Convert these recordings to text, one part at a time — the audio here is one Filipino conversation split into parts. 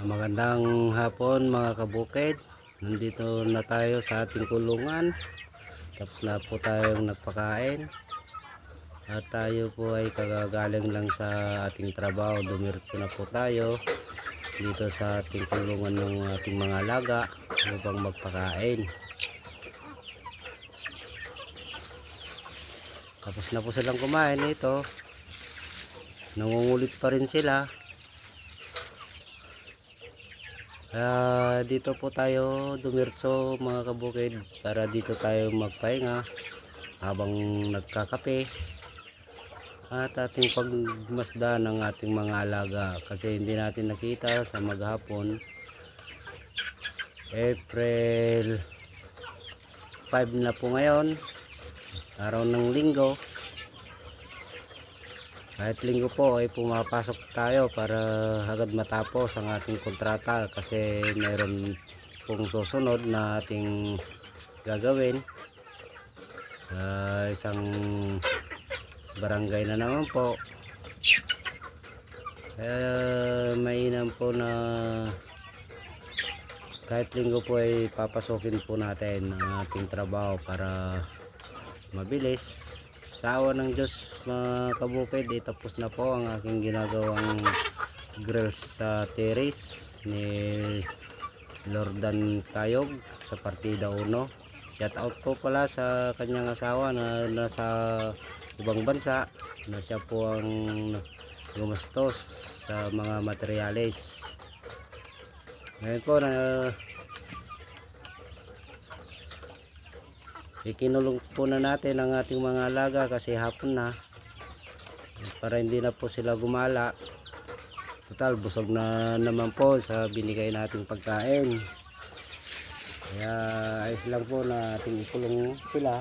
Magandang hapon mga kabukid. Nandito na tayo sa ating kulungan. Tapos na po tayong nagpakain. At tayo po ay kagagaling lang sa ating trabaho. Dumiretso na po tayo dito sa ating kulungan ng ating mga alaga upang magpakain. Tapos na po silang kumain ito. Nangungulit pa rin sila. Kaya dito po tayo dumiretso mga kabukid para dito tayo magpahinga habang nagkakape at ating pagmasdan ng ating mga alaga kasi hindi natin nakita sa maghapon. April 5 na po ngayon, araw ng linggo. Kahit linggo po ay pumapasok tayo para agad matapos ang ating kontrata kasi mayroon pong susunod na ating gagawin sa isang barangay na naman po. Kaya mainam po na kahit linggo po ay papasokin po natin ang ating trabaho para mabilis. Sa awa ng Diyos mga kabukid, tapos na po ang aking ginagawang grills sa terrace ni Lordan Kayog sa Partida 1. Shout out po pala sa kanyang asawa na nasa ibang bansa na siya po ang gumastos sa mga materyales. Ngayon po na ikinulong po na natin ang ating mga alaga kasi hapon na para hindi na po sila gumala. Total busog na naman po sa binigay nating pagkain. Kaya ayos lang po na ating ikulong sila.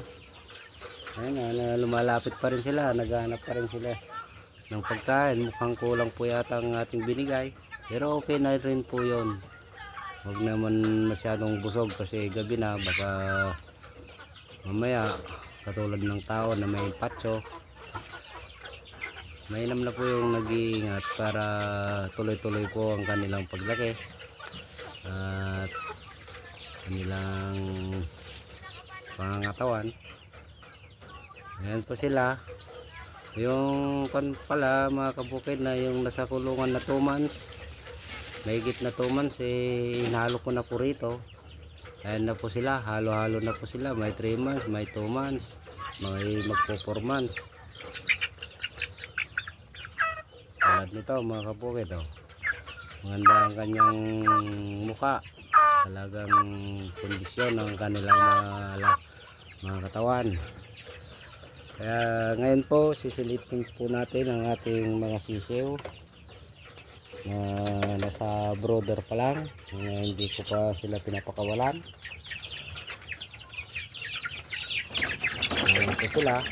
Ayun na, lumalapit pa rin sila, naghahanap pa rin sila ng pagkain. Mukhang kulang po yata ang ating binigay, pero okay na rin po yun. Huwag naman masyadong busog kasi gabi na, baka mamaya katulad ng tao na may patso. Mainam na po yung nag-iingat para tuloy-tuloy po ang kanilang paglaki at kanilang pangangatawan. Ayan po sila. Yung kan pala mga kabukid na yung nasa kulungan na 2 months, mahigit na 2 months inhalo ko na po rito. Ayan na po sila, halo-halo na po sila. May 3 months, may 2 months, may magpo 4 months. At nito mga kabukid, maganda ang kanyang muka. Talagang kondisyon ng kanilang mga katawan. Kaya ngayon po sisilipin po natin ang ating mga sisiw na nasa brooder pa lang, hindi ko pa sila pinapakawalan. Ayan po sila.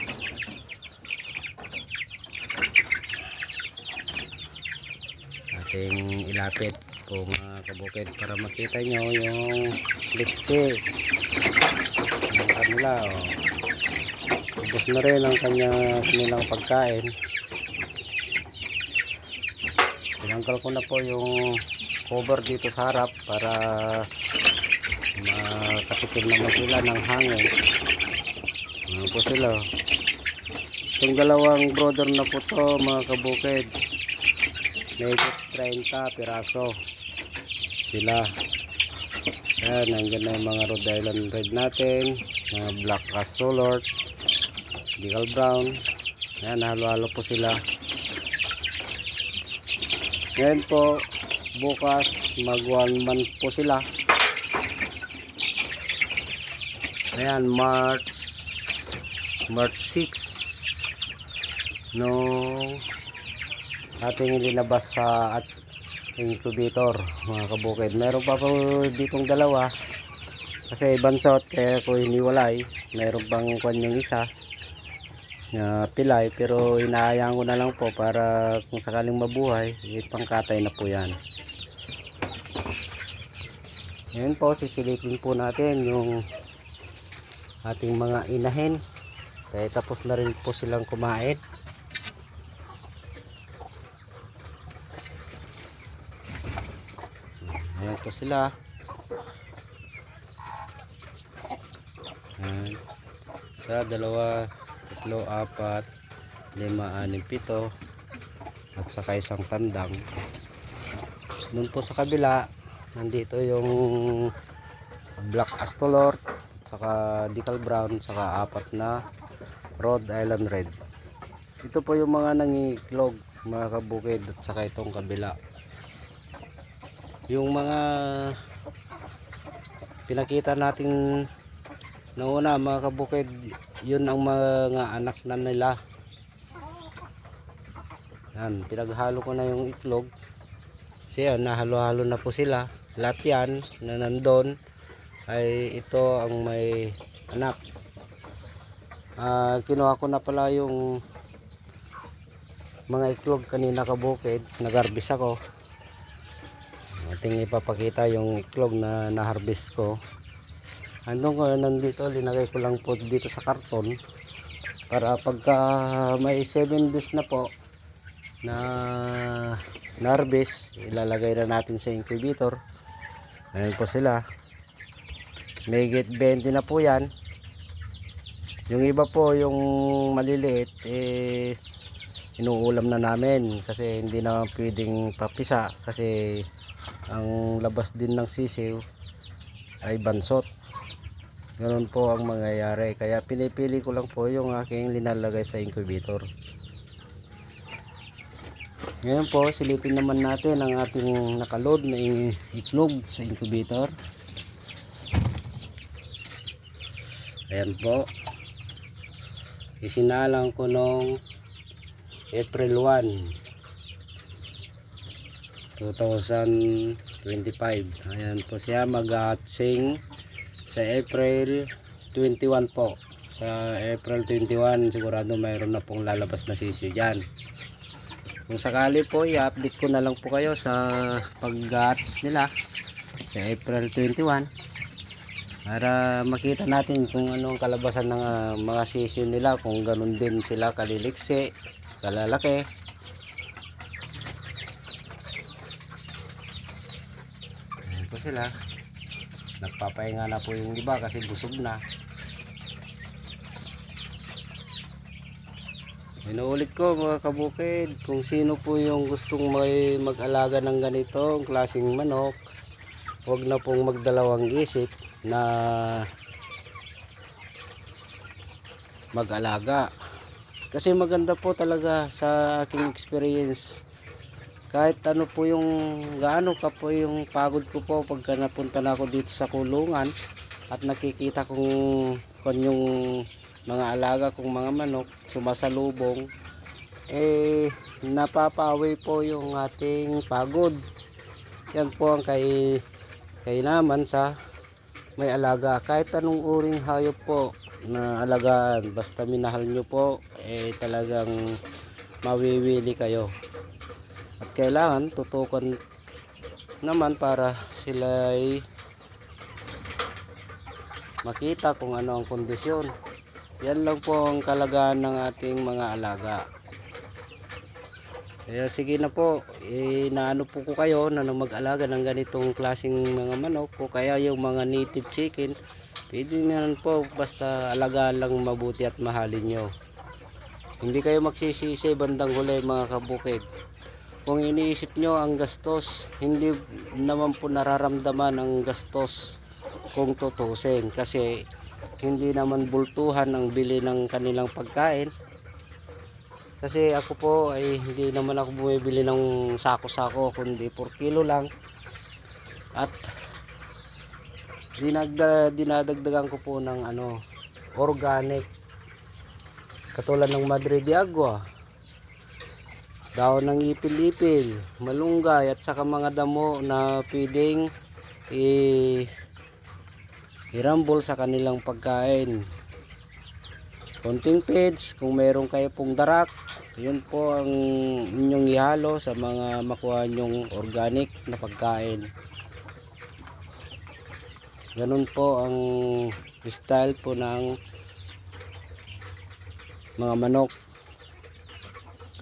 Ating ilapit po mga kabukid para makita nyo yung lipsi ng kanila. Ubos na rin ang kanilang pagkain. Tinanggal ko na po yung cover dito sa harap para makatikim naman sila ng hangin. Ano po sila. Itong dalawang brother na po to mga kabukid, may 30 piraso sila. Ayan, nandiyan na yung mga Rhode Island Red natin, mga Black Cassolort, Decal Brown. Ayan, halo-halo po sila. Ngayon po, bukas mag 1 month po sila. Ayan, March 6 no ating ilinabas sa incubator mga kabukid. Meron pa po ditong dalawa kasi bansot kaya ko hiniwalay. Meron pang kanyang isa na pilay pero inaayaan ko na lang po para kung sakaling mabuhay pangkatay na po yan. Ngayon po sisilipin po natin yung ating mga inahin kaya tapos na rin po silang kumain. Ayan po sila. Ayan. Isa, dalawa, tatlo, apat, lima, anim, pito. At saka isang tandang. Doon po sa kabila, nandito yung black astolor, saka decal brown, saka apat na Rhode Island red. Ito po yung mga nangiklog, mga kabukid, at saka itong kabila. Yung mga pinakita natin nauna, mga kabukid, yun ang mga anak na nila. Yan, pinaghalo ko na yung iklog. Kasi yan, nahalo-halo na po sila. Lahat yan na nandun ay ito ang may anak. Kinuha ko na pala yung mga iklog kanina kabukid. Nag-harvest ako. Ating ipapakita yung iklog na na-harvest ko. Andun ko, nandito, linagay ko lang po dito sa karton. Para pagka may 7 days na po na harvest, ilalagay na natin sa incubator. Ayan po sila. May get 20 na po yan. Yung iba po, yung maliliit, inuulam na namin kasi hindi na pwedeng papisa kasi ang labas din ng sisiw ay bansot. Ganun po ang mangyayari, kaya pinipili ko lang po yung aking linalagay sa incubator. Ngayon po, silipin naman natin ang ating nakaload na iklog sa incubator. Ayan po. Isinalang ko noong April 1, 2025. Ayan po siya, mag-hatching sa April 21 po. Sa April 21, sigurado mayroon na pong lalabas na sisiyo dyan. Kung sakali po, i-update ko na lang po kayo sa pag-hatch nila sa April 21 para makita natin kung ano ang kalabasan ng mga sisiyo nila, kung ganun din sila kaliliksi, kalalaki. Ayan po sila. Nagpapahinga na po yung iba kasi busog na. Inuulit ko mga kabukid, kung sino po yung gustong may mag-alaga ng ganitong klaseng manok, huwag na pong magdalawang isip na mag-alaga. Kasi maganda po talaga sa aking experience. Kahit ano po yung gaano ka po yung pagod ko po pagka napunta na ako dito sa kulungan at nakikita kong yung mga alaga kong mga manok sumasalubong, napapawi po yung ating pagod. Yan po ang kainaman sa may alaga. Kahit anong uring hayop po na alagaan, basta minahal nyo po, talagang mawiwili kayo. At kailangan tutukan naman para sila ay makita kung ano ang kondisyon. Yan lang po ang kalagahan ng ating mga alaga. Kaya sige na po, inaano po ko kayo na mag-alaga ng ganitong klaseng mga manok o kaya yung mga native chicken. Pwede naman po, basta alagaan lang mabuti at mahalin nyo. Hindi kayo magsisisi bandang huli mga kabukid. Kung iniisip nyo ang gastos, hindi naman po nararamdaman ang gastos kung tutusin kasi hindi naman bultuhan ang bili ng kanilang pagkain. Kasi ako po ay hindi naman ako bumibili ng sako-sako kundi 4 kilo lang. At dinadagdagan ko po ng organic. Katulad ng Madre de Agua, daon ng ipil-ipil, malunggay at saka mga damo na pwedeng irambol sa kanilang pagkain. Konting feeds, kung meron kayo pong darak, yun po ang inyong ihalo sa mga makuha nyong organic na pagkain. Ganun po ang style po ng mga manok.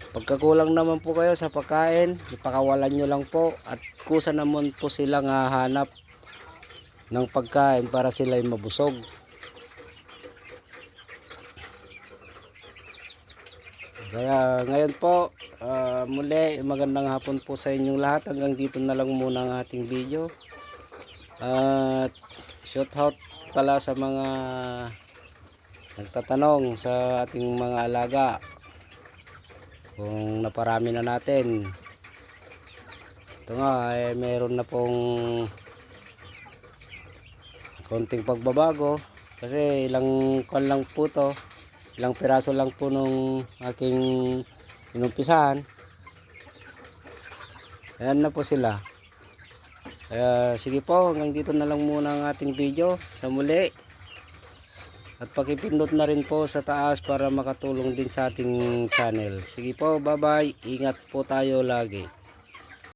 Pagkakulang naman po kayo sa pagkain, ipakawalan nyo lang po, at kusa naman po silang hahanap ng pagkain para sila'y mabusog. Kaya ngayon po, muli magandang hapon po sa inyong lahat. Hanggang dito na lang muna ang ating video. At shout out pala sa mga nagtatanong sa ating mga alaga kung naparami na natin. Ito nga meron na pong konting pagbabago kasi ilang kan lang po to, ilang piraso lang po nung aking inumpisahan. Ayan na po sila. Kaya sige po, hanggang dito na lang muna ang ating video. Sa muli, at pakipindot na rin po sa taas para makatulong din sa ating channel. Sige po, bye bye, ingat po tayo lagi.